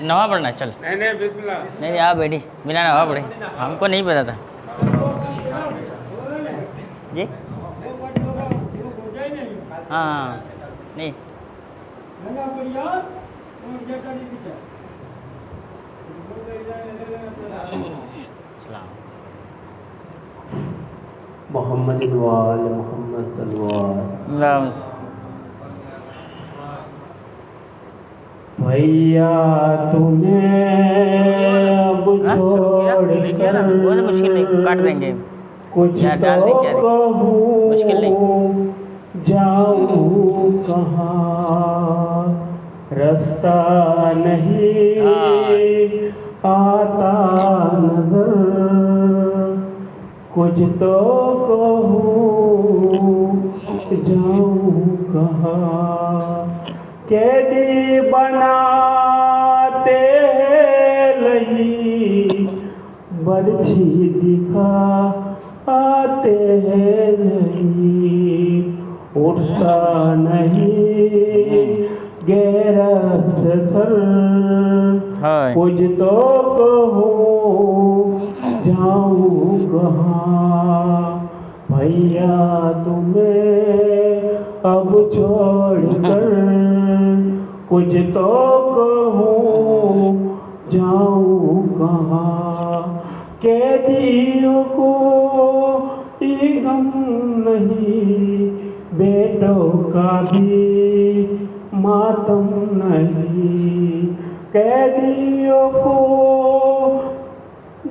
نماز پڑھنا ہے چل. نہیں آپ بیٹھی بنا نماز پڑھے, ہم کو نہیں پتا تھا جی. ہاں نہیں السلام. محمد وآل محمد صلی اللہ علیہ وسلم. بھیا تمہیں اب چھوڑ کر مشکل نہیں, کاٹ دیں گے کچھ تو کہوں, مشکل نہیں. جاؤں کہاں, رستہ نہیں آتا نظر, کچھ تو کہوں جاؤں کہاں. قیدی بناتے ہیں لئی, برچھی دکھا آتے ہیں نہیں, اٹھتا نہیں غیرت سے سر, کچھ تو کہوں جاؤں کہاں. بھیا تمہیں اب چھوڑ کر کچھ تو کہوں جاؤں کہاں. قیدیوں کو یہ غم نہیں, بیٹوں کا بھی ماتم نہیں. قیدیوں کو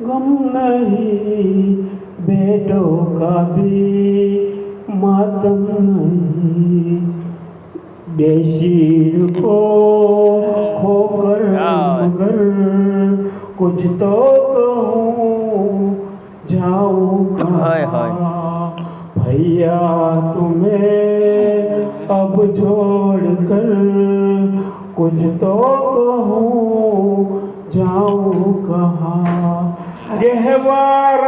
غم نہیں, بیٹوں کا بھی ماتم نہیں. بے شیر کو کھو کر مگر کچھ تو کہوں جاؤں کہاں. بھیا تمہیں اب چھوڑ کر کچھ تو کہوں جاؤں کہاں. گہوارۂ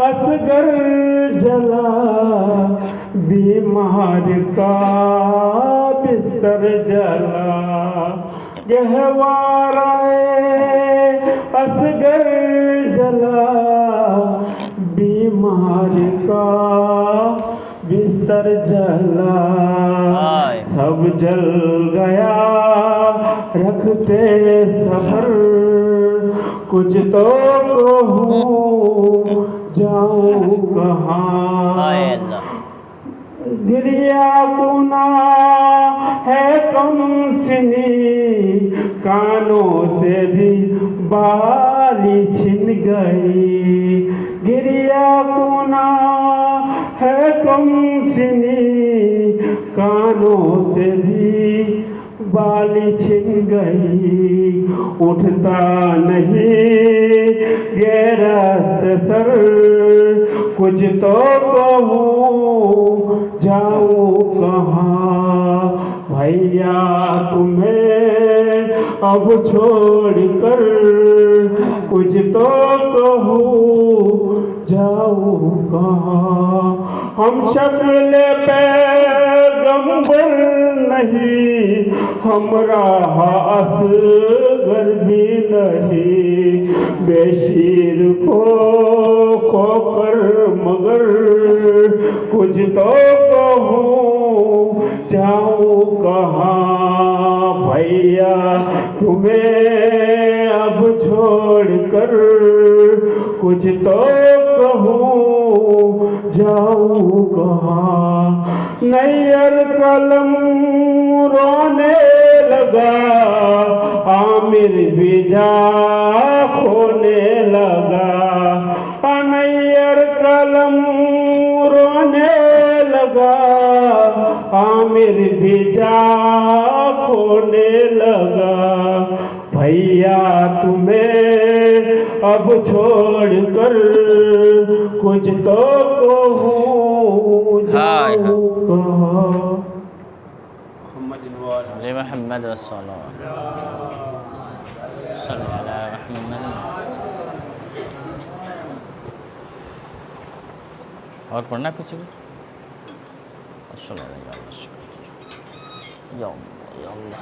اصغر جلا, بیمار کا بستر جلا. گہوارۂ اصغر جلا, بیمار کا بستر جلا. سب جل گیا رکھتے صبر, کچھ تو کہوں جاؤں کہاں. گریا کنا ہے کم سنی, کانوں سے بھی بالی چھن گئی. گریا کنا ہے کم سنی, کانوں سے بھی بالی چھن گئی. اٹھتا نہیں غیرت سے سر, کچھ تو کہوں جاؤں کہاں. بھیا تمہیں اب چھوڑ کر کچھ تو کہوں جاؤں کہاں. ہم شکل پیغمبر نہیں, ہمراہ اصغر بھی نہیں. بے شیر کو کھو کر مگر کچھ تو کہوں جاؤں کہاں. بھیا تمہیں اب چھوڑ کر کچھ تو کہوں جاؤں کہاں. نیر قلم رونے لگا, عامر بھی جا کھونے لگا. نیر قلم رونے لگا, عامر بھی جا کھونے لگا. بھیا تمہیں اب چھوڑ کر کچھ تو کہوں جاؤں کہاں. محمد رسول اللہ. صل علی محمد. اور پڑھنا کچھ بھی صلی اللہ علیہ وسلم. یا اللہ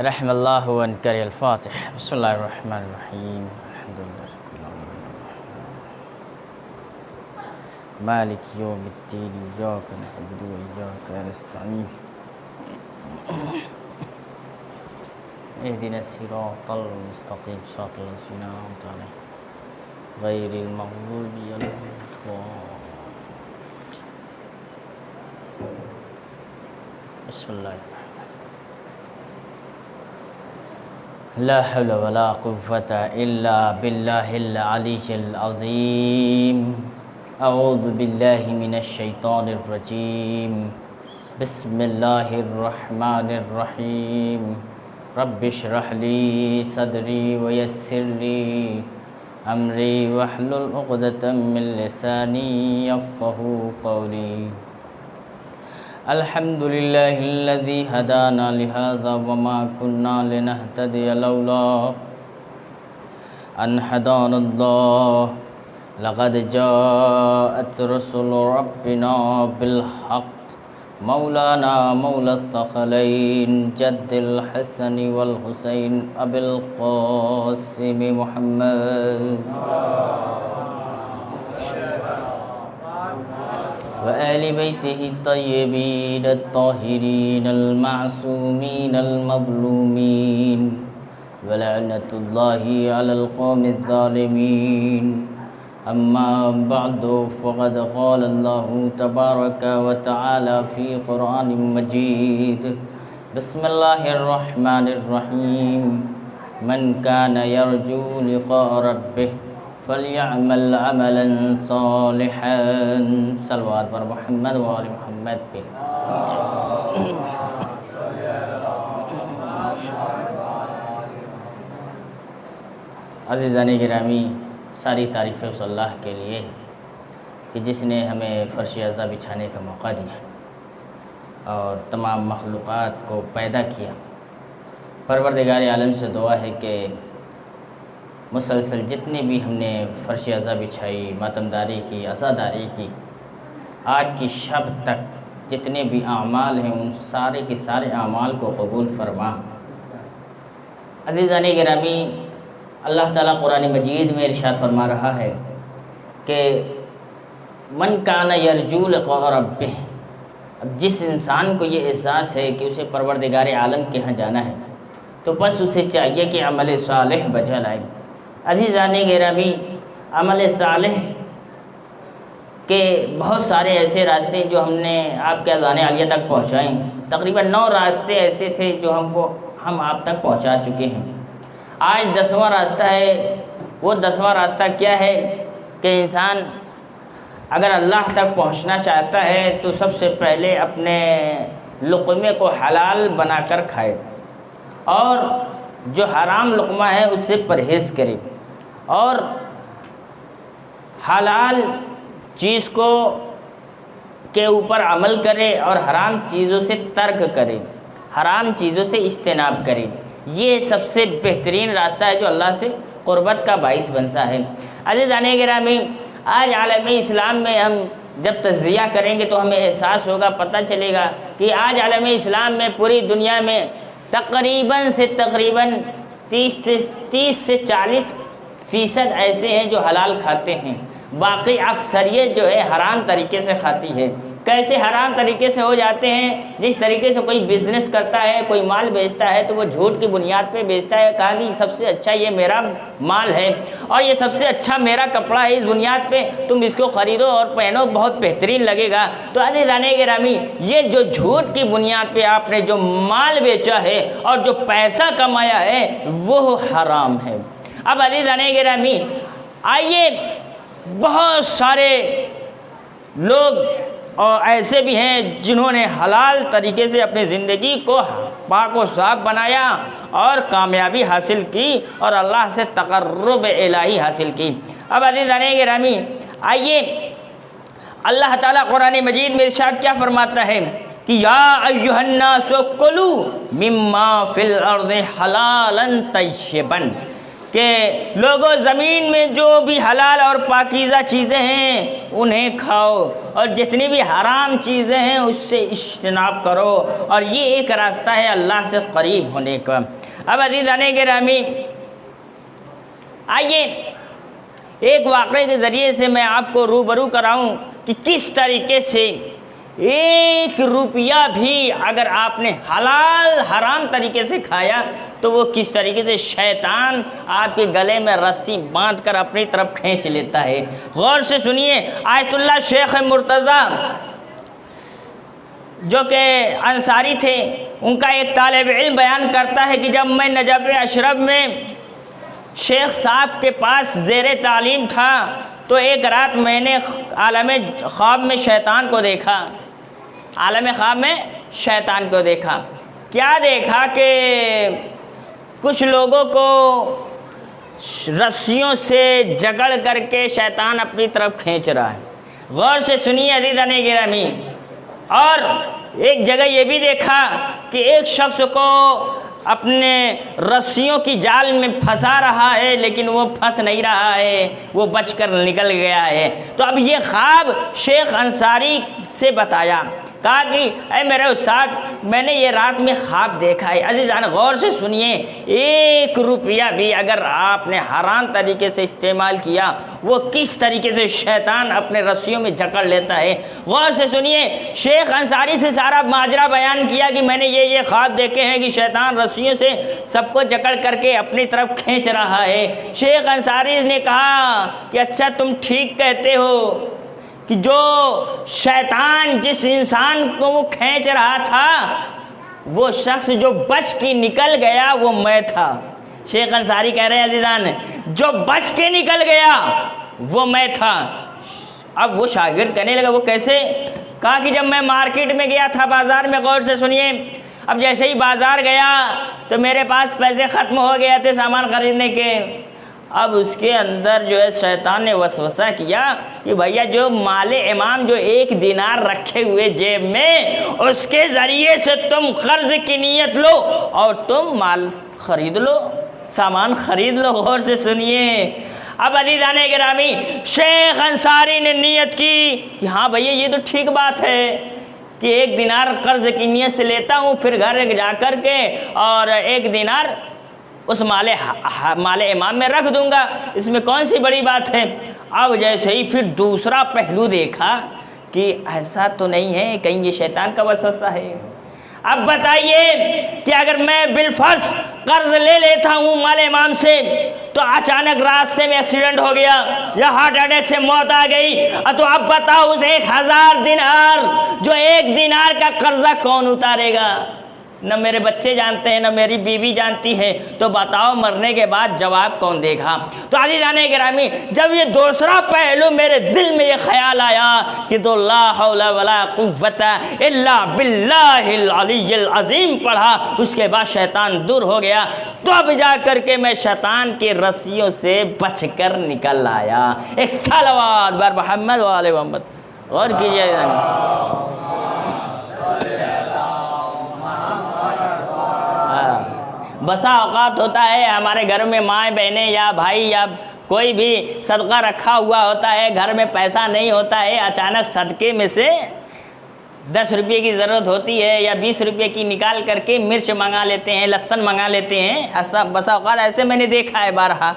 رحم اللہ عنکر الفاتح. بسم اللہ الرحمن الرحیم. الحمدللہ رب العالمین مالک یوم الدین. ایاک نعبد و ایاک نستعین. اهدنا الصراط المستقيم صراط الذين أنعمت عليهم غير المغضوب عليهم بسم الله لا حول ولا قوة إلا بالله العلي العظيم. أعوذ بالله من الشيطان الرجيم. بسم الله الرحمن الرحيم. رب اشرح لي صدري ويسر لي أمري واحلل عقدة من لساني يفقهوا قولي. الحمد لله الذي هدانا لهذا وما كنا لنهتدي لولا أن هدانا الله. لقد جاءت رسل ربنا بالحق مولانا مولى الثقلين جد الحسن والحسين أبي القاسم محمد وآل بيته الطيبين الطاهرين المعصومين المظلومين ولعنة الله على القوم الظالمين. أما بعد فقد قال الله تبارك وتعالى في قرآن مجيد. بسم الله الرحمن الرحيم. من كان يرجو لقاء ربه فليعمل عملا صالحا. صلوات پر محمد و آل محمد پہ. عزیزان گرامی، ساری تعریفیں اس اللہ کے لیے کہ جس نے ہمیں فرش عزا بچھانے کا موقع دیا اور تمام مخلوقات کو پیدا کیا. پروردگار عالم سے دعا ہے کہ مسلسل جتنے بھی ہم نے فرش عزا بچھائی، ماتمداری کی، عزاداری کی، آج کی شب تک جتنے بھی اعمال ہیں ان سارے کے سارے اعمال کو قبول فرما. عزیزان گرامی، اللہ تعالیٰ قرآن مجید میں ارشاد فرما رہا ہے کہ من کان یرجو لقاء ربہ. اب جس انسان کو یہ احساس ہے کہ اسے پروردگار عالم کے ہاں جانا ہے تو بس اسے چاہیے کہ عمل صالح بجا لائے. عزیزان گرامی، عمل صالح کے بہت سارے ایسے راستے جو ہم نے آپ کے اذان عالیہ تک پہنچائیں. تقریباً 9 راستے ایسے تھے جو ہم آپ تک پہنچا چکے ہیں. آج 10واں راستہ ہے. وہ 10واں راستہ کیا ہے کہ انسان اگر اللہ تک پہنچنا چاہتا ہے تو سب سے پہلے اپنے لقمے کو حلال بنا کر کھائے اور جو حرام لقمہ ہے اس سے پرہیز کرے اور حلال چیز کے اوپر عمل کرے اور حرام چیزوں سے ترک کرے، حرام چیزوں سے اجتناب کرے. یہ سب سے بہترین راستہ ہے جو اللہ سے قربت کا باعث بنتا ہے. عزیزان گرامی، آج عالم اسلام میں ہم جب تجزیہ کریں گے تو ہمیں احساس ہوگا، پتہ چلے گا کہ آج عالم اسلام میں پوری دنیا میں تقریباً 30 سے 40% ایسے ہیں جو حلال کھاتے ہیں. باقی اکثریت جو ہے حرام طریقے سے کھاتی ہے. کیسے حرام طریقے سے ہو جاتے ہیں؟ جس طریقے سے کوئی بزنس کرتا ہے، کوئی مال بیچتا ہے تو وہ جھوٹ کی بنیاد پہ بیچتا ہے. کہا کہ سب سے اچھا یہ میرا مال ہے اور یہ سب سے اچھا میرا کپڑا ہے، اس بنیاد پہ تم اس کو خریدو اور پہنو، بہت بہترین لگے گا. تو عزیزان گرامی، یہ جو جھوٹ کی بنیاد پہ آپ نے جو مال بیچا ہے اور جو پیسہ کمایا ہے وہ حرام ہے. اب عزیزان گرامی، آئیے، بہت سارے لوگ اور ایسے بھی ہیں جنہوں نے حلال طریقے سے اپنی زندگی کو پاک و صاف بنایا اور کامیابی حاصل کی اور اللہ سے تقرب الہی حاصل کی. اب عزیزان گرامی، آئیے اللہ تعالیٰ قرآن مجید میں ارشاد کیا فرماتا ہے کہ یا ایھا الناس کلوا مما فی الارض حلالا طیبا، کہ لوگوں زمین میں جو بھی حلال اور پاکیزہ چیزیں ہیں انہیں کھاؤ، اور جتنی بھی حرام چیزیں ہیں اس سے اجتناب کرو، اور یہ ایک راستہ ہے اللہ سے قریب ہونے کا۔ اب عزیزان گرامی، آئیے ایک واقعے کے ذریعے سے میں آپ کو روبرو کراؤں کہ کس طریقے سے 1 روپیہ بھی اگر آپ نے حلال حرام طریقے سے کھایا تو وہ کس طریقے سے شیطان آپ کے گلے میں رسی باندھ کر اپنی طرف کھینچ لیتا ہے۔ غور سے سنیے، آیت اللہ شیخ مرتضیٰ جو کہ انصاری تھے، ان کا ایک طالب علم بیان کرتا ہے کہ جب میں نجف اشرف میں شیخ صاحب کے پاس زیر تعلیم تھا تو ایک رات میں نے عالم خواب میں شیطان کو دیکھا۔ عالم خواب میں شیطان کو دیکھا۔ کیا دیکھا کہ کچھ لوگوں کو رسیوں سے جکڑ کر کے شیطان اپنی طرف کھینچ رہا ہے۔ غور سے سنیے عزیزان گرامی، اور ایک جگہ یہ بھی دیکھا کہ ایک شخص کو اپنے رسیوں کی جال میں پھنسا رہا ہے، لیکن وہ پھنس نہیں رہا ہے، وہ بچ کر نکل گیا ہے۔ تو اب یہ خواب شیخ انصاری سے بتایا، کہا کہ اے میرے استاد، میں نے یہ رات میں خواب دیکھا ہے۔ عزیزان غور سے سنیے، 1 روپیہ بھی اگر آپ نے حرام طریقے سے استعمال کیا وہ کس طریقے سے شیطان اپنے رسیوں میں جکڑ لیتا ہے۔ غور سے سنیے، شیخ انصاری سے سارا ماجرا بیان کیا کہ میں نے یہ خواب دیکھے ہیں کہ شیطان رسیوں سے سب کو جکڑ کر کے اپنی طرف کھینچ رہا ہے۔ شیخ انصاری نے کہا کہ اچھا تم ٹھیک کہتے ہو کہ جو شیطان جس انسان کو وہ کھینچ رہا تھا وہ شخص جو بچ کے نکل گیا وہ میں تھا۔ شیخ انصاری کہہ رہے ہیں عزیزان، جو بچ کے نکل گیا وہ میں تھا۔ اب وہ شاگرد کہنے لگا وہ کیسے؟ کہا کہ جب میں مارکیٹ میں گیا تھا، بازار میں، غور سے سنیے، اب جیسے ہی بازار گیا تو میرے پاس پیسے ختم ہو گئے تھے سامان خریدنے کے۔ اب اس کے اندر جو ہے شیطان نے وسوسہ کیا کہ بھیا جو مال امام جو 1 دینار رکھے ہوئے جیب میں، اس کے ذریعے سے تم قرض کی نیت لو اور تم مال خرید لو، سامان خرید لو۔ غور سے سنیے، اب عزیزان گرامی، شیخ انصاری نے نیت کی کہ ہاں بھیا یہ تو ٹھیک بات ہے کہ 1 دینار قرض کی نیت سے لیتا ہوں، پھر گھر جا کر کے اور 1 دینار اس مال امام میں رکھ دوں گا، اس میں کون سی بڑی بات ہے۔ اب جیسے ہی پھر دوسرا پہلو دیکھا کہ ایسا تو نہیں ہے، کہیں یہ شیطان کا وسوسہ ہے۔ اب بتائیے کہ اگر میں بالفرض قرض لے لیتا ہوں مال امام سے تو اچانک راستے میں ایکسیڈنٹ ہو گیا یا ہارٹ اٹیک سے موت آ گئی، تو اب بتاؤ اس 1000 دینار جو 1 دینار کا قرضہ کون اتارے گا؟ نہ میرے بچے جانتے ہیں، نہ میری بیوی جانتی ہے، تو بتاؤ مرنے کے بعد جواب کون دے گا؟ تو عزیزان گرامی، جب یہ دوسرا پہلو میرے دل میں یہ خیال آیا کہ تو لا حول ولا قوت الا باللہ العلی العظیم پڑھا، اس کے بعد شیطان دور ہو گیا، تو اب جا کر کے میں شیطان کی رسیوں سے بچ کر نکل آیا۔ ایک صلوات بر محمد و آل محمد۔ غور کیجیے، بسا اوقات ہوتا ہے ہمارے گھر میں مائیں بہنیں یا بھائی یا کوئی بھی صدقہ رکھا ہوا ہوتا ہے، گھر میں پیسہ نہیں ہوتا ہے، اچانک صدقے میں سے 10 روپے کی ضرورت ہوتی ہے یا 20 روپے کی نکال کر کے مرچ منگا لیتے ہیں، لہسن منگا لیتے ہیں۔ ایسا بسا اوقات ایسے میں نے دیکھا ہے بارہا،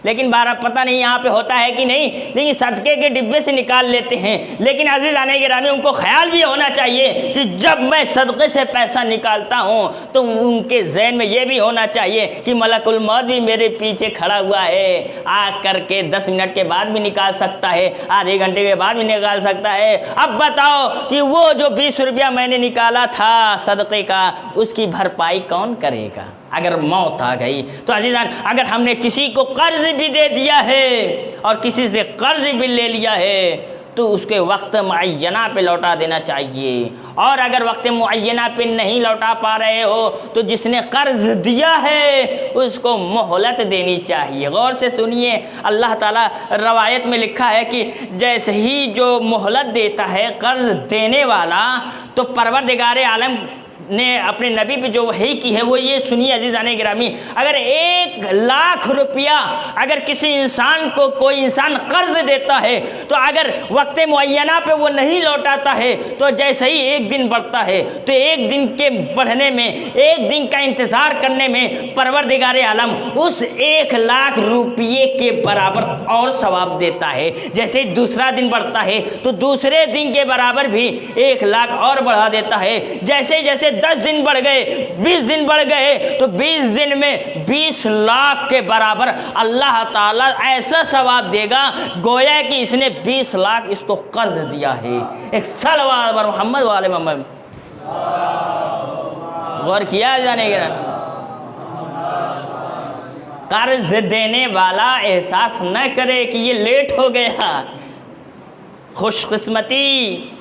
لیکن بارہ پتہ نہیں یہاں پہ ہوتا ہے کہ نہیں، لیکن صدقے کے ڈبے سے نکال لیتے ہیں۔ لیکن عزیزان گرامی، ان کو خیال بھی ہونا چاہیے کہ جب میں صدقے سے پیسہ نکالتا ہوں تو ان کے ذہن میں یہ بھی ہونا چاہیے کہ ملک الموت بھی میرے پیچھے کھڑا ہوا ہے، آ کر کے 10 منٹ کے بعد بھی نکال سکتا ہے، آدھے گھنٹے کے بعد بھی نکال سکتا ہے۔ اب بتاؤ کہ وہ جو 20 روپیہ میں نے نکالا تھا صدقے کا، اس کی بھرپائی کون کرے گا اگر موت آ گئی؟ تو عزیزان، اگر ہم نے کسی کو قرض بھی دے دیا ہے اور کسی سے قرض بھی لے لیا ہے تو اس کے وقت معینہ پہ لوٹا دینا چاہیے، اور اگر وقت معینہ پہ نہیں لوٹا پا رہے ہو تو جس نے قرض دیا ہے اس کو مہلت دینی چاہیے۔ غور سے سنیے، اللہ تعالیٰ روایت میں لکھا ہے کہ جیسے ہی جو مہلت دیتا ہے قرض دینے والا، تو پروردگار عالم نے اپنے نبی پہ جو وحی کی ہے وہ یہ سنیے عزیزان گرامی، اگر 1,00,000 روپیہ اگر کسی انسان کو کوئی انسان قرض دیتا ہے تو اگر وقت معینہ پہ وہ نہیں لوٹاتا ہے تو جیسے ہی 1 دن بڑھتا ہے تو 1 دن کے بڑھنے میں، 1 دن کا انتظار کرنے میں پروردگار عالم اس 1,00,000 روپیے کے برابر اور ثواب دیتا ہے۔ جیسے ہی دوسرا دن بڑھتا ہے تو دوسرے دن کے برابر بھی 1,00,000 اور بڑھا دیتا ہے۔ جیسے جیسے 10 دن بڑھ گئے، 20 دن بڑھ گئے تو 20 دن میں 20,00,000 کے برابر اللہ تعالیٰ ایسا ثواب دے گا گویا کہ اس نے 20,00,000 اس کو قرض دیا ہے۔ ایک صلوات بر محمد وآل محمد۔ غور کیا جانے گا، قرض دینے والا احساس نہ کرے کہ یہ لیٹ ہو گیا، خوش قسمتی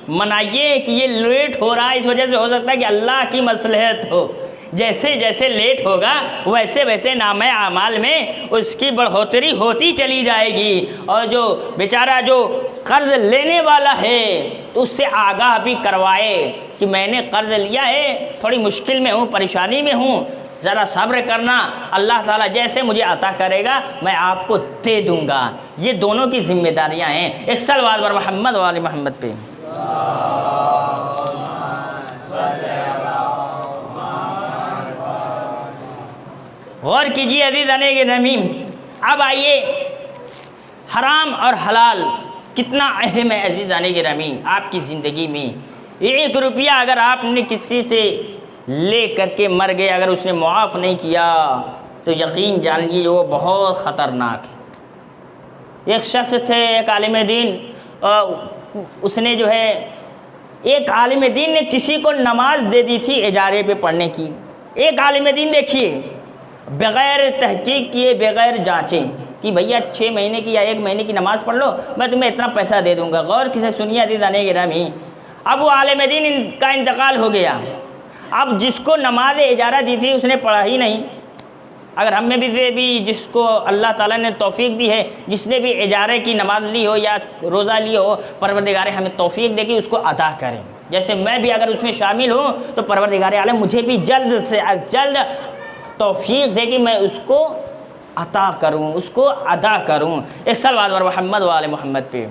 منائیے کہ یہ لیٹ ہو رہا ہے، اس وجہ سے ہو سکتا ہے کہ اللہ کی مصلحت ہو۔ جیسے جیسے لیٹ ہوگا ویسے ویسے نامہ اعمال میں اس کی بڑھوتری ہوتی چلی جائے گی، اور جو بیچارہ جو قرض لینے والا ہے تو اس سے آگاہ بھی کروائے کہ میں نے قرض لیا ہے، تھوڑی مشکل میں ہوں، پریشانی میں ہوں، ذرا صبر کرنا، اللہ تعالیٰ جیسے مجھے عطا کرے گا میں آپ کو دے دوں گا۔ یہ دونوں کی ذمہ داریاں ہیں۔ ایک صلوات بر محمد وآل محمد پہ۔ غور کیجیے عزیزان گرامی، اب آئیے حرام اور حلال کتنا اہم ہے عزیزان گرامی آپ کی زندگی میں۔ 1 روپیہ اگر آپ نے کسی سے لے کر کے مر گئے، اگر اس نے معاف نہیں کیا تو یقین جانیے وہ بہت خطرناک ہے۔ ایک شخص تھے، ایک عالم دین، اس نے جو ہے ایک عالم دین نے کسی کو نماز دے دی تھی اجارے پہ پڑھنے کی۔ ایک عالم دین دیکھیے بغیر تحقیق کیے، بغیر جانچے کہ بھیا 6 مہینے کی یا 1 مہینے کی نماز پڑھ لو، میں تمہیں اتنا پیسہ دے دوں گا۔ غور سے سنیے عزیزان گرامی، اب وہ عالم دین کا انتقال ہو گیا، اب جس کو نماز اجارہ دی تھی اس نے پڑھا ہی نہیں۔ اگر ہم میں بھی جس کو اللہ تعالیٰ نے توفیق دی ہے، جس نے بھی اجارے کی نماز لی ہو یا روزہ لی ہو، پروردگار ہمیں توفیق دے کہ اس کو ادا کریں۔ جیسے میں بھی اگر اس میں شامل ہوں تو پروردگار عالم مجھے بھی جلد سے از جلد توفیق دے کہ میں اس کو عطا کروں، اس کو ادا کروں۔ ایک صلوات بر محمد وآل محمد پہ۔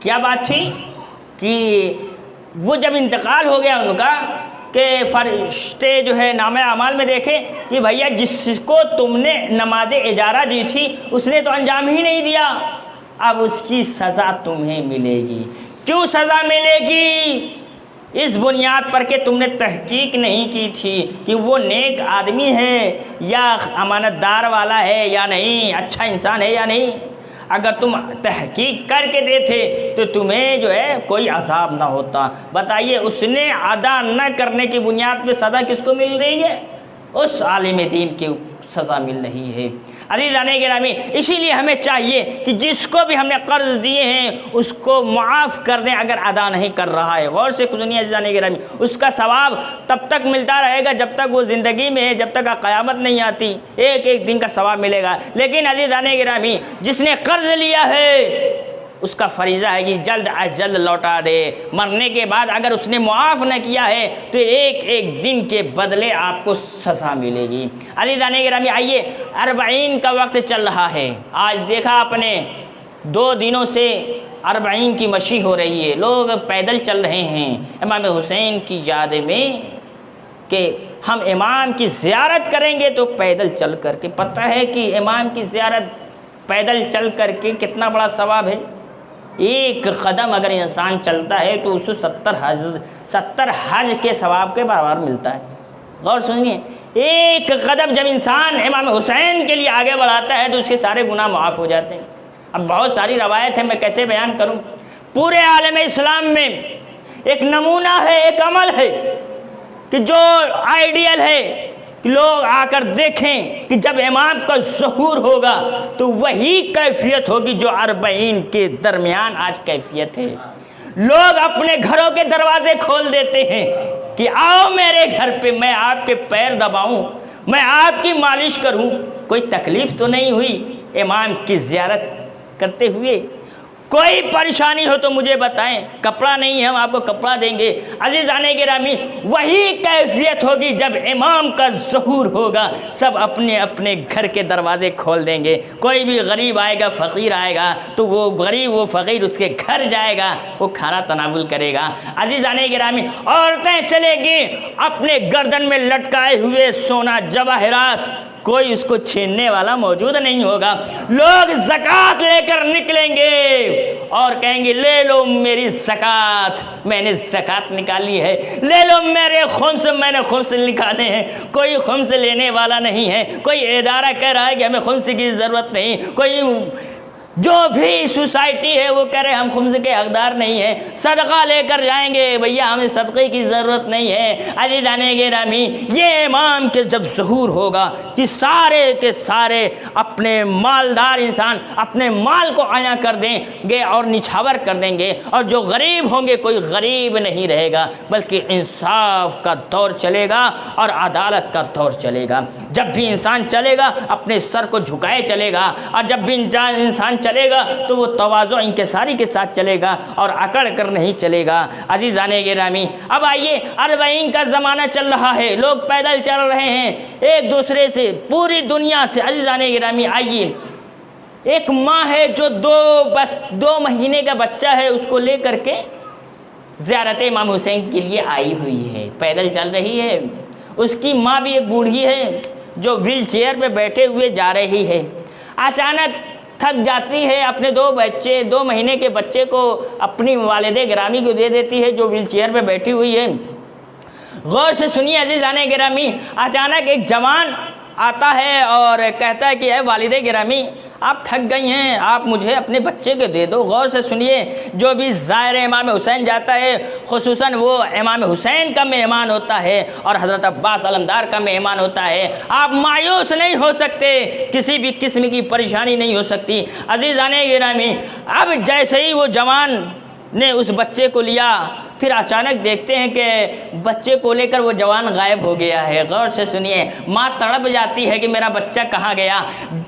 کیا بات تھی کہ وہ جب انتقال ہو گیا ان کا کہ فرشتے جو ہے نامہ اعمال میں دیکھے کہ بھیا جس کو تم نے نماز اجارہ دی تھی اس نے تو انجام ہی نہیں دیا، اب اس کی سزا تمہیں ملے گی۔ کیوں سزا ملے گی؟ اس بنیاد پر کہ تم نے تحقیق نہیں کی تھی کہ وہ نیک آدمی ہے یا امانت دار والا ہے یا نہیں، اچھا انسان ہے یا نہیں۔ اگر تم تحقیق کر کے دیتے تو تمہیں جو ہے کوئی عذاب نہ ہوتا۔ بتائیے اس نے ادا نہ کرنے کی بنیاد پہ سزا کس کو مل رہی ہے؟ اس عالم دین کی سزا مل رہی ہے۔ عزیزان گرامی، اسی لیے ہمیں چاہیے کہ جس کو بھی ہم نے قرض دیے ہیں اس کو معاف کر دیں اگر ادا نہیں کر رہا ہے۔ غور سے سنیے عزیزان گرامی، اس کا ثواب تب تک ملتا رہے گا جب تک وہ زندگی میں ہے، جب تک قیامت نہیں آتی، ایک دن کا ثواب ملے گا۔ لیکن عزیزان گرامی جس نے قرض لیا ہے اس کا فریضہ ہے کہ جلد از جلد لوٹا دے۔ مرنے کے بعد اگر اس نے معاف نہ کیا ہے تو ایک دن کے بدلے آپ کو سزا ملے گی۔ عزیزان گرامی آئیے، 40 کا وقت چل رہا ہے۔ آج دیکھا آپ نے 2 دنوں سے 40 کی مشی ہو رہی ہے، لوگ پیدل چل رہے ہیں امام حسین کی یاد میں کہ ہم امام کی زیارت کریں گے تو پیدل چل کر کے۔ پتہ ہے کہ امام کی زیارت پیدل چل کر کے کتنا بڑا ثواب ہے؟ 1 قدم اگر انسان چلتا ہے تو اسے 70 حج کے ثواب کے برابر ملتا ہے۔ غور سنیے، 1 قدم جب انسان امام حسین کے لیے آگے بڑھاتا ہے تو اس کے سارے گناہ معاف ہو جاتے ہیں۔ اب بہت ساری روایت ہے، میں کیسے بیان کروں؟ پورے عالم اسلام میں ایک نمونہ ہے، ایک عمل ہے کہ جو آئیڈیل ہے لوگ آ کر دیکھیں کہ جب امام کا ظہور ہوگا تو وہی کیفیت ہوگی جو 40 کے درمیان آج کیفیت ہے۔ لوگ اپنے گھروں کے دروازے کھول دیتے ہیں کہ آؤ میرے گھر پہ، میں آپ کے پیر دباؤں، میں آپ کی مالش کروں، کوئی تکلیف تو نہیں ہوئی امام کی زیارت کرتے ہوئے؟ کوئی پریشانی ہو تو مجھے بتائیں، کپڑا نہیں ہے ہم آپ کو کپڑا دیں گے۔ عزیزان گرامی، وہی کیفیت ہوگی جب امام کا ظہور ہوگا، سب اپنے اپنے گھر کے دروازے کھول دیں گے۔ کوئی بھی غریب آئے گا، فقیر آئے گا تو وہ غریب وہ فقیر اس کے گھر جائے گا، وہ کھانا تناول کرے گا۔ عزیزان گرامی، عورتیں چلے گی اپنے گردن میں لٹکائے ہوئے سونا جواہرات، کوئی اس کو چھیننے والا موجود نہیں ہوگا۔ لوگ زکوٰۃ لے کر نکلیں گے اور کہیں گے لے لو میری زکوٰۃ، میں نے زکوٰۃ نکالی ہے، لے لو میرے خمس، میں نے خمس نکالے ہیں۔ کوئی خمس لینے والا نہیں ہے، کوئی ادارہ کہہ رہا ہے کہ ہمیں خمس کی ضرورت نہیں، کوئی جو بھی سوسائٹی ہے وہ کہہ رہے ہم خمس کے حقدار نہیں ہیں، صدقہ لے کر جائیں گے، بھیا ہمیں صدقے کی ضرورت نہیں ہے۔ عزیزان گرامی، یہ امام کے جب ظہور ہوگا کہ سارے کے سارے اپنے مالدار انسان اپنے مال کو عیاں کر دیں گے اور نچھاور کر دیں گے، اور جو غریب ہوں گے کوئی غریب نہیں رہے گا، بلکہ انصاف کا دور چلے گا اور عدالت کا دور چلے گا۔ جب بھی انسان چلے گا اپنے سر کو جھکائے چلے گا، اور جب بھی انسان چلے گا تو وہ تواضع انکساری کے ساتھ چلے گا اور اکڑ کر نہیں چلے گا۔ عزیزان گرامی، اب آئیے 40 کا زمانہ چل رہا ہے، لوگ پیدل چل رہے ہیں ایک دوسرے سے، پوری دنیا سے۔ عزیزان گرامی، آئیے، ایک ماں ہے جو 2 مہینے کا بچہ ہے، اس کو لے کر کے زیارت امام حسین کے لیے آئی ہوئی ہے، پیدل چل رہی ہے۔ اس کی ماں بھی ایک بوڑھی ہے جو ویل چیئر پہ بیٹھے ہوئے جا رہی ہے۔ اچانک تھک جاتی ہے، اپنے 2 مہینے کے بچے کو اپنی والد گرامی کو دے دیتی ہے جو ویل چیئر پہ بیٹھی ہوئی ہے۔ غور سے سنیے عزیزان گرامی، اچانک ایک جوان آتا ہے اور کہتا ہے کہ اے والد گرامی، آپ تھک گئی ہیں، آپ مجھے اپنے بچے کے دے دو۔ غور سے سنیے، جو بھی زائر امام حسین جاتا ہے خصوصاً وہ امام حسین کا مہمان ہوتا ہے اور حضرت عباس علمدار کا مہمان ہوتا ہے۔ آپ مایوس نہیں ہو سکتے، کسی بھی قسم کی پریشانی نہیں ہو سکتی۔ عزیزان گرامی، اب جیسے ہی وہ جوان نے اس بچے کو لیا، پھر اچانک دیکھتے ہیں کہ بچے کو لے کر وہ جوان غائب ہو گیا ہے۔ غور سے سنیے، ماں تڑپ جاتی ہے کہ میرا بچہ کہاں گیا۔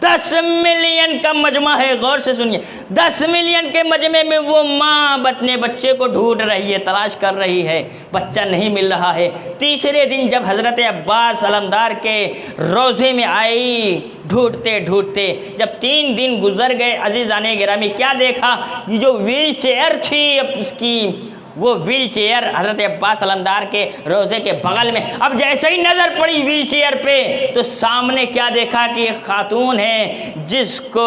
10 ملین کا مجمع ہے، غور سے سنیے، 10 ملین کے مجمع میں وہ ماں اپنے بچے کو ڈھونڈ رہی ہے، تلاش کر رہی ہے، بچہ نہیں مل رہا ہے۔ تیسرے دن جب حضرت عباس علمدار کے روضے میں آئی، ڈھونڈتے ڈھونڈتے جب 3 دن گزر گئے، عزیزان گرامی کیا دیکھا؟ یہ جو ویل چیئر تھی، اب اس کی وہ ویل چیئر حضرت عباس علمدار کے روضے کے بغل میں، اب جیسے ہی نظر پڑی ویل چیئر پہ تو سامنے کیا دیکھا کہ ایک خاتون ہے جس کو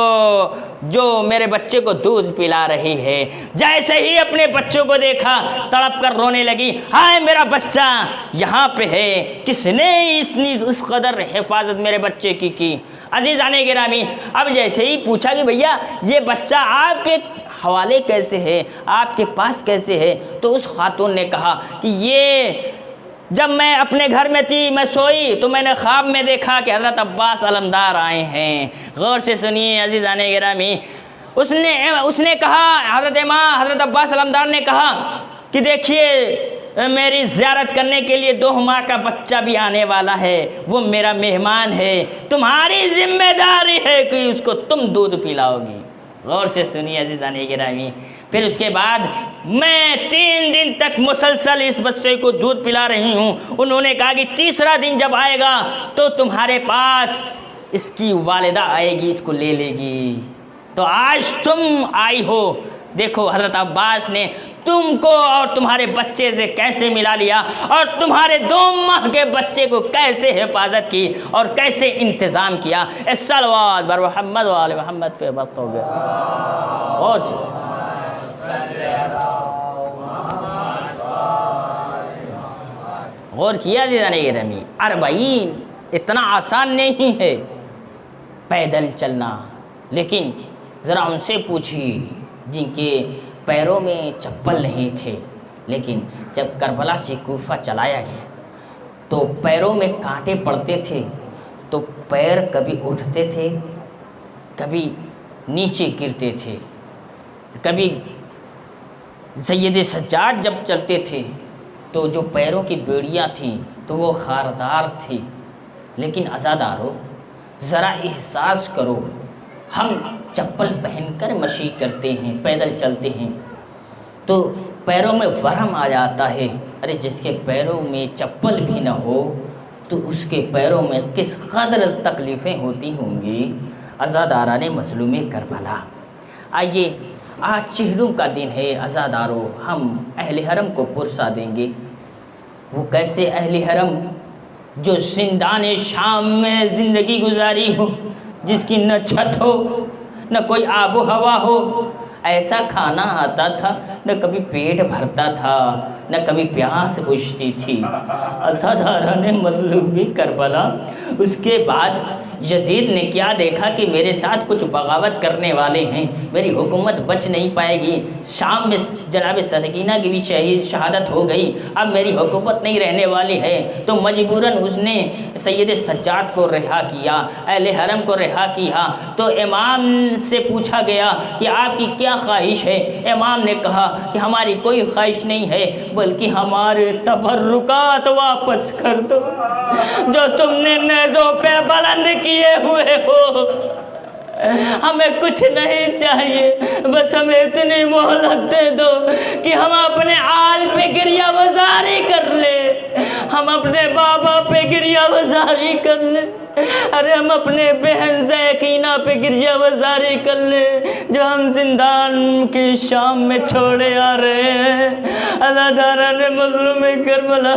جو میرے بچے کو دودھ پلا رہی ہے۔ جیسے ہی اپنے بچوں کو دیکھا تڑپ کر رونے لگی، ہائے میرا بچہ یہاں پہ ہے، کس نے اس قدر حفاظت میرے بچے کی۔ عزیزان گرامی، اب جیسے ہی پوچھا کہ بھیا یہ بچہ آپ کے حوالے کیسے ہے، آپ کے پاس کیسے ہے، تو اس خاتون نے کہا کہ یہ جب میں اپنے گھر میں تھی، میں سوئی تو میں نے خواب میں دیکھا کہ حضرت عباس علمدار آئے ہیں۔ غور سے سنیے عزیزان گرامی، اس نے کہا، حضرت عباس علمدار نے کہا کہ دیکھیے میری زیارت کرنے کے لیے 2 ماہ کا بچہ بھی آنے والا ہے، وہ میرا مہمان ہے، تمہاری ذمہ داری ہے کہ اس کو تم دودھ پلاؤ گی۔ غور سے سنیے عزیزان گرامی، پھر اس کے بعد میں 3 دن تک مسلسل اس بچے کو دودھ پلا رہی ہوں۔ انہوں نے کہا کہ تیسرا دن جب آئے گا تو تمہارے پاس اس کی والدہ آئے گی، اس کو لے لے گی۔ تو آج تم آئی ہو، دیکھو حضرت عباس نے تم کو اور تمہارے بچے سے کیسے ملا لیا، اور تمہارے 2 ماہ کے بچے کو کیسے حفاظت کی اور کیسے انتظام کیا۔ ایک صلوات بر محمد و آل محمد پہ وقت ہو گیا۔ اور غور کیا دیدانے گرامی، 40 اتنا آسان نہیں ہے پیدل چلنا، لیکن ذرا ان سے پوچھیے جن کے پیروں میں چپل نہیں تھے، لیکن جب کربلا سے کوفہ چلایا گیا تو پیروں میں کانٹے پڑتے تھے تو پیر کبھی اٹھتے تھے کبھی نیچے گرتے تھے. کبھی سید سجاد جب چلتے تھے تو جو پیروں کی بیڑیاں تھیں تو وہ خاردار تھی. لیکن عزادارو ذرا احساس کرو، ہم چپل پہن کر مشی کرتے ہیں، پیدل چلتے ہیں تو پیروں میں ورم آ جاتا ہے. ارے جس کے پیروں میں چپل بھی نہ ہو تو اس کے پیروں میں کس قدر تکلیفیں ہوتی ہوں گی. عزاداران مظلوم کربلا، آئیے آج چہروں کا دن ہے عزادارو، ہم اہل حرم کو پرسا دیں گے. وہ کیسے اہل حرم جو زندان شام میں زندگی گزاری ہو، جس کی نہ چھت ہو نہ کوئی آب و ہوا ہو، ایسا کھانا آتا تھا نہ کبھی پیٹ بھرتا تھا نہ کبھی پیاس بجھتی تھی. عزاداران مظلوم کربلا، اس کے بعد یزید نے کیا دیکھا کہ میرے ساتھ کچھ بغاوت کرنے والے ہیں، میری حکومت بچ نہیں پائے گی. شام میں جناب سکینہ کی بھی شہادت ہو گئی، اب میری حکومت نہیں رہنے والی ہے. تو مجبوراً اس نے سید سجاد کو رہا کیا، اہل حرم کو رہا کیا. تو امام سے پوچھا گیا کہ آپ کی کیا خواہش ہے؟ امام نے کہا کہ ہماری کوئی خواہش نہیں ہے بلکہ ہمارے تبرکات واپس کر دو جو تم نے نیزوں پہ بلند کیے ہوئے ہو. ہمیں کچھ نہیں چاہیے، بس ہمیں اتنی مہلت دے دو کہ ہم اپنے آل پہ گریہ وزاری کر لیں، ہم اپنے بابا پہ گریہ وزاری کر لیں، ارے ہم اپنے بہن سکینہ پہ گریہ وزاری کر لیں جو ہم زندان کی شام میں چھوڑے آ رہے ہیں. عزاداران مظلوم کربلا،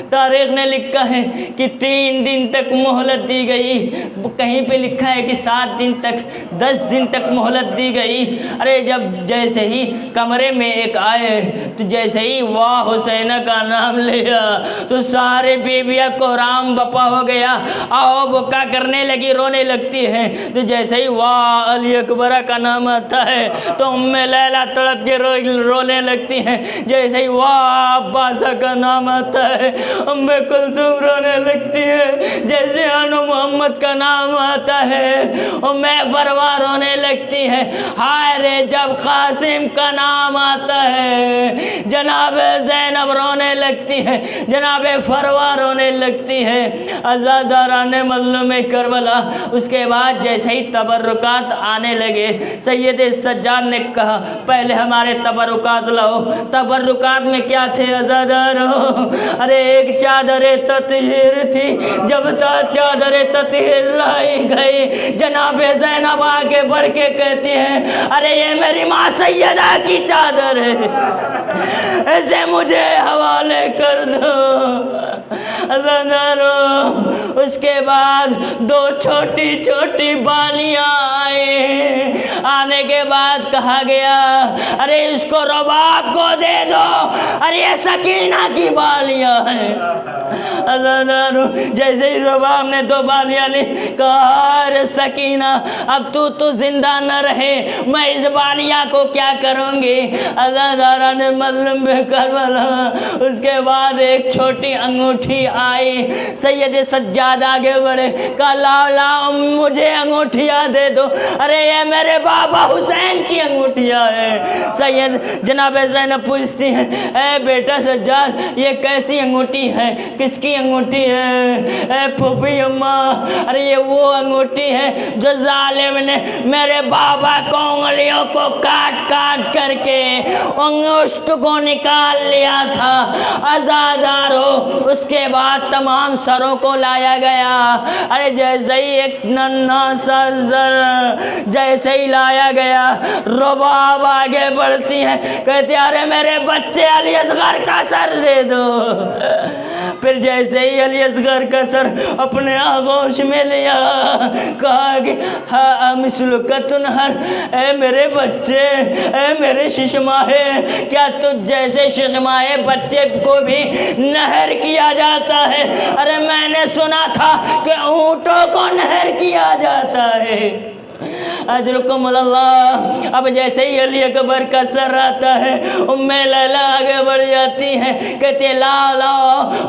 تاریخ نے لکھا ہے کہ 3 دن تک مہلت دی گئی، کہیں پہ لکھا ہے کہ 7 دن تک 10 دن تک مہلت دی گئی. ارے جب جیسے ہی کمرے میں ایک آئے تو جیسے ہی واہ حسینہ کا نام لیا تو سارے بیویاں کو رام بپا ہو گیا، آؤ بکا کرنے لگی، رونے لگتی ہیں. تو جیسے ہی واہ علی اکبرہ کا نام آتا ہے تو ام لیلہ تڑپ کے رونے لگتی ہیں. جیسے ہی واہ عباسہ کا نام آتا ہے ام کلثوم رونے لگتی ہے. جیسے انو محمد کا نام آتا ہے ام فروا رونے لگتی ہے. ہائے رے جب قاسم کا نام آتا ہے جناب زینب رونے لگتی ہے، جناب فروا رونے لگتی ہے. عزاداران مظلوم کربلا، اس کے بعد جیسے ہی تبرکات آنے لگے سید سجاد نے کہا پہلے ہمارے تبرکات لاؤ. تبرکات میں کیا تھے عزادارو؟ ارے ایک چادر تطہیر تھی. جب تک چادر تطہیر لائی گئی جناب زینب آگے بڑھ کے کہتی ہیں ارے یہ میری ماں سیدہ کی چادر ہے، اسے مجھے حوالے کر دو. عزادارو اس کے بعد 2 چھوٹی چھوٹی بالیاں آئیں. آنے کے بعد کہا گیا ارے اس کو رباب کو دے دو، ارے یہ سکینہ کی بالیاں ہیں. عزادارو جیسے ہی رباب نے 2 بالیاں لی کہا ارے سکینہ اب تو زندہ نہ رہے، میں اس بالیاں کو کیا کروں گی. عزاداران مظلوم کربلا، اس کے بعد ایک چھوٹی انگوٹھی آئی. سید سجاد آگے بڑھے کہا لاؤ لاؤ مجھے انگوٹھیاں دے دو. ارے یہ میرے بابا حسین کی انگوٹھیاں ہیں. سید جناب زینب پوچھتی ہیں اے بیٹا سجاد یہ کیسی انگوٹھی ہے، کس کی انگوٹھی ہے؟ اے پھوپھی اماں، ارے یہ وہ انگوٹھی ہے جو ظالم نے میرے بابا کو انگلیوں کو کاٹ کاٹ کر کے انگشت کو نکال لیا تھا. عزادارو اس کے بعد تمام سروں کو لایا گیا. ارے جیسے ہی ایک ننھا سا سر جیسے ہی لایا گیا رباب آگے بڑھتی ہیں کہتے ارے میرے بچے علی اصغر کا سر دے دو. پھر جیسے ہی علی اصغر کا سر اپنے آغوش میں لیا کہا کہ مثلک تنہر، اے میرے بچے، اے میرے ششماہے، کیا تجھ جیسے ششماہے بچے کو بھی نہر کیا جاتا ہے؟ ارے میں نے سنا تھا کہ اونٹوں کو نہر کیا جاتا ہے. اجرکم اللہ۔ اب جیسے ہی علی اکبر کا سر آتا ہے ام لیلا آگے بڑھ جاتی ہیں، کہتے لالا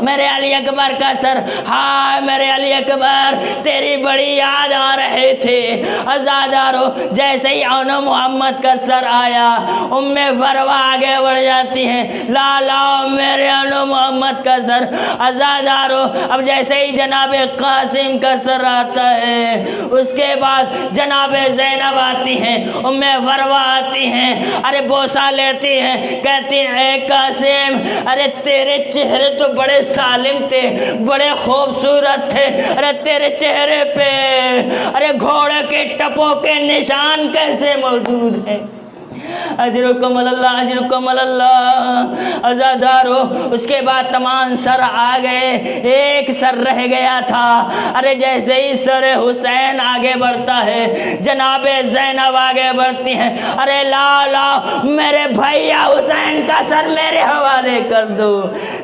میرے علی اکبر کا سر، ہائے میرے علی اکبر تیری بڑی یاد آ رہے تھے۔ ازادارو جیسے ہی آن محمد کا سر آیا ام فروا آگے بڑھ جاتی ہیں، لالا میرے آن محمد کا سر۔ ازادارو اب جیسے ہی جناب قاسم کا سر آتا ہے، اس کے بعد جناب زینب آتی ہیں، ام فروا آتی ہیں، ارے بوسہ لیتی ہیں، کہتی ہیں اے قاسم ارے تیرے چہرے تو بڑے سالم تھے، بڑے خوبصورت تھے، ارے تیرے چہرے پہ ارے گھوڑے کے ٹپوں کے نشان کیسے موجود ہیں؟ اجرکم اللہ اجرکم اللہ۔ ازادارو اس کے بعد تمام سر آ گئے، ایک سر رہ گیا تھا۔ ارے جیسے ہی سر حسین آگے بڑھتا ہے، جناب زینب آگے بڑھتی ہیں، ارے لالا میرے بھیا حسین کا سر میرے حوالے کر دو۔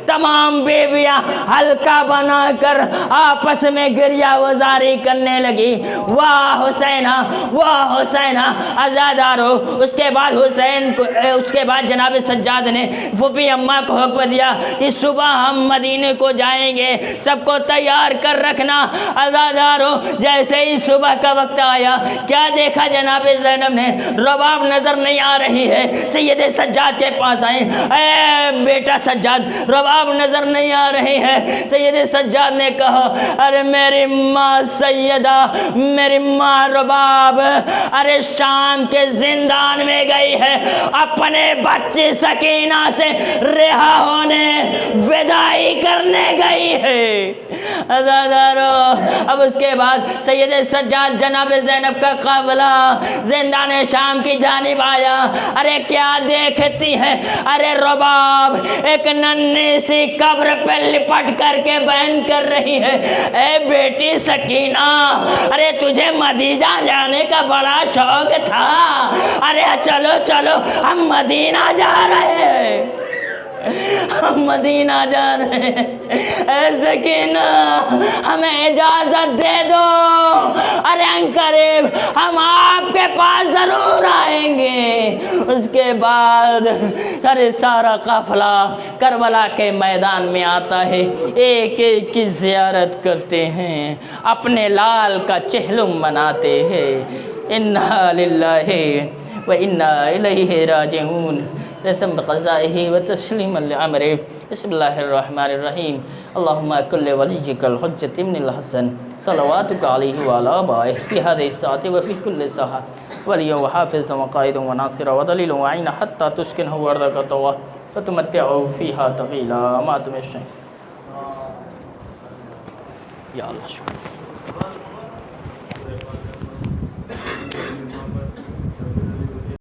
تمام بیویاں حلقہ بنا کر آپس میں گریہ وزاری کرنے لگی، واہ حسینہ واہ حسینہ۔ ازادارو اس کے بعد حسین کو اس کے بعد جناب سجاد نے پھوپھی اماں کو حکم دیا کہ صبح ہم مدینے کو جائیں گے، سب کو تیار کر رکھنا۔ ازادارو جیسے ہی صبح کا وقت آیا، کیا دیکھا جناب زینب نے؟ رباب نظر نہیں آ رہی ہے، سید سجاد کے پاس آئیں، اے بیٹا سجاد رباب نظر نہیں آ رہی ہے۔ سید سجاد نے کہا ارے میری ماں سیدہ، میری ماں رباب ارے شام کے زندان میں گئی ہے، اپنے بچی سکینہ سے رہا ہونے وداعی کرنے گئی ہے۔ ازادارو اب اس کے بعد سید سجاد جناب زینب کا قافلہ زندان شام کی جانب آیا۔ ارے کیا دیکھتی ہے؟ ارے رباب ایک ننھی سی قبر پہ لپٹ کر کے بیان کر رہی ہے، اے بیٹی سکینہ ارے تجھے مدینہ جانے کا بڑا شوق تھا، ارے چلو چلو ہم مدینہ جا رہے ہیں، ہم مدینہ جا رہے ہیں، اے سکینہ ہمیں اجازت دے دو، ارے انقریب ہم آپ کے پاس ضرور آئیں گے۔ اس کے بعد ارے سارا قافلہ کربلا کے میدان میں آتا ہے، ایک ایک کی زیارت کرتے ہیں، اپنے لال کا چہلم مناتے ہیں۔ انا للہ وَإِنَّا إِلَيْهِ رَاجِعُونَ رسم بقضائه وتسليما لعمره۔ بسم الله الرحمن الرحيم۔ اللهم كل وليك الحجة ابن الحسن صلواتك عليه وعلى آبائه في هذه الساعة وفي كل ساعة وليا وحافظا وقائدا وناصرا ودليلا وعينا حتى تسكنه أرضك طوعا وتمتعه فيها طويلا ما دمت يا الله شكرا۔